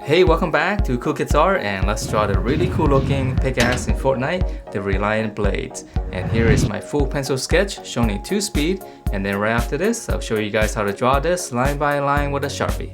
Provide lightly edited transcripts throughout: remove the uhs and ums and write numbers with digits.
Hey, welcome back to Cool Kids Art, and let's draw the really cool looking pickaxe in Fortnite, the Reliant Blades. And here is my full pencil sketch shown in 2 speed, and then right after this I'll show you guys how to draw this line by line with a sharpie.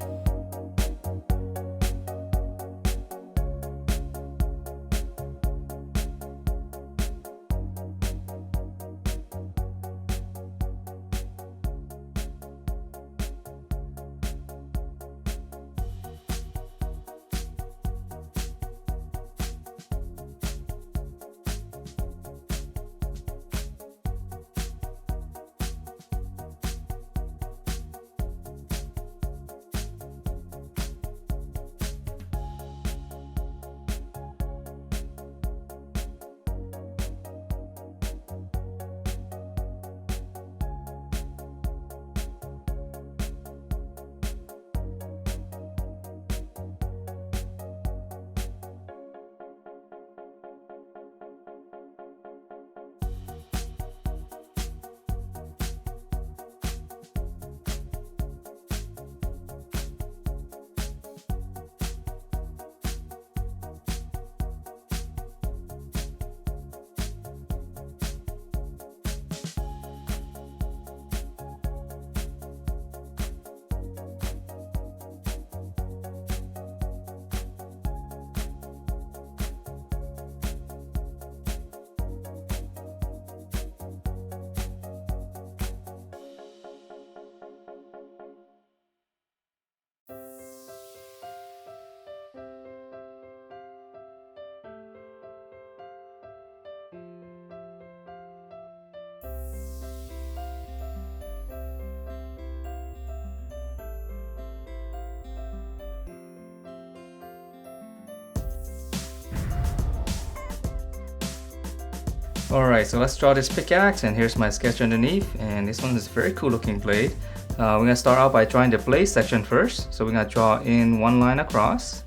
Alright, so let's draw this pickaxe, and here's my sketch underneath, and this one is a very cool looking blade. We're going to start out by drawing the blade section first. So we're going to draw in one line across,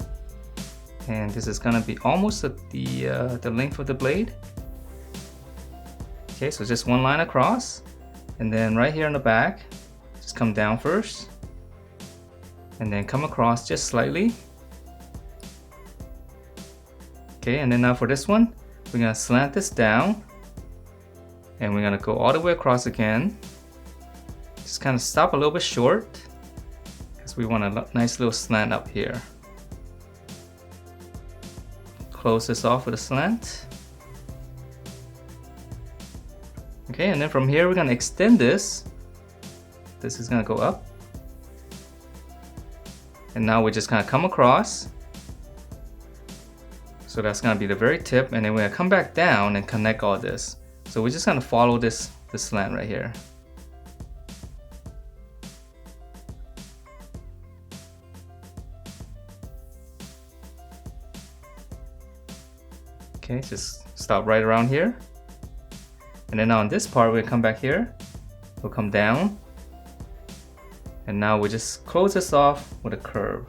and this is going to be almost at the length of the blade. Okay, so just one line across, and then right here in the back, just come down first, and then come across just slightly. Okay, and then now for this one, we're going to slant this down, and we're going to go all the way across again. Just kind of stop a little bit short because we want a nice little slant up here. Close this off with a slant. Okay, and then from here we're going to extend this. This is going to go up. And now we're just going to come across. So that's going to be the very tip, and then we're going to come back down and connect all this. So we're just going to follow this slant right here. Okay, just stop right around here. And then on this part, we'll come back here. We'll come down. And now we just close this off with a curve.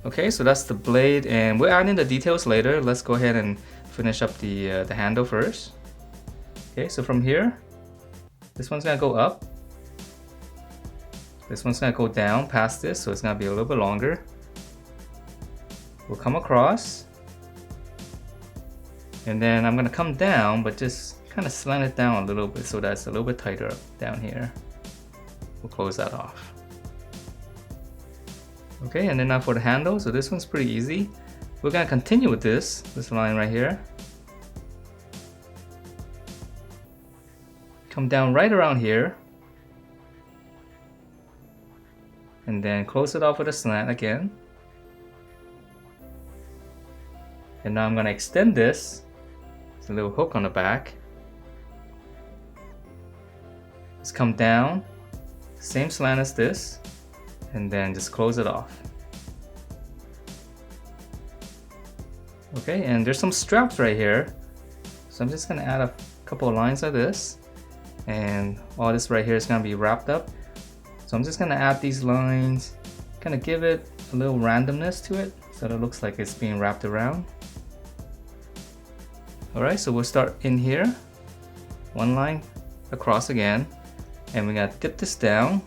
Okay, so that's the blade, and we'll add in the details later. Let's go ahead and finish up the handle first. Okay, so from here, this one's gonna go up. This one's gonna go down past this, so it's gonna be a little bit longer. We'll come across, and then I'm gonna come down, but just kind of slant it down a little bit so that's a little bit tighter up down here. We'll close that off. Okay, and then now for the handle, so this one's pretty easy. We're gonna continue with this line right here. Come down right around here. And then close it off with a slant again. And now I'm gonna extend this. There's a little hook on the back. Just come down, same slant as this, and then just close it off. Okay, and there's some straps right here, so I'm just gonna add a couple of lines of this, and all this right here is gonna be wrapped up. So I'm just gonna add these lines, kind of give it a little randomness to it so that it looks like it's being wrapped around. Alright, so we'll start in here, one line across again, and we're gonna dip this down,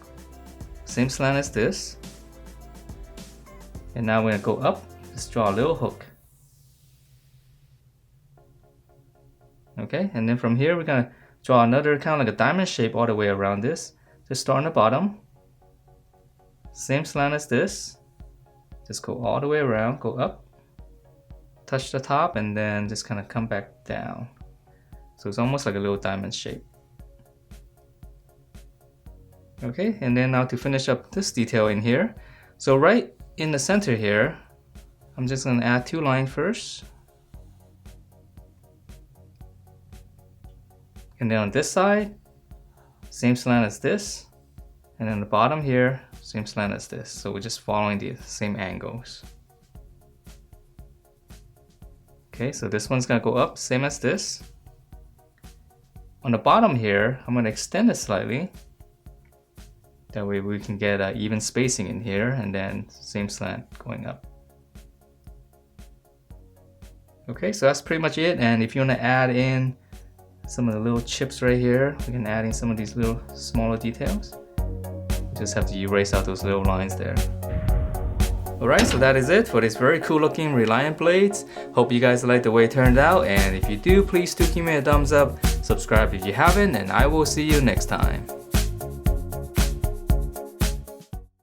same slant as this. And now we're gonna go up, just draw a little hook. Okay, and then from here we're gonna draw another kind of like a diamond shape all the way around this. Just start on the bottom. Same slant as this. Just go all the way around, go up, touch the top, and then just kind of come back down. So it's almost like a little diamond shape. Okay, and then now to finish up this detail in here. So right in the center here, I'm just gonna add 2 lines first. And then on this side, same slant as this. And then the bottom here, same slant as this. So we're just following the same angles. Okay, so this one's gonna go up, same as this. On the bottom here, I'm gonna extend it slightly. That way we can get even spacing in here, and then same slant going up. Okay, so that's pretty much it. And if you wanna add in some of the little chips right here, we can add in some of these little smaller details. Just have to erase out those little lines there. Alright, so that is it for this very cool looking Reliant Blades. Hope you guys like the way it turned out, and if you do, please do give me a thumbs up, subscribe if you haven't, and I will see you next time.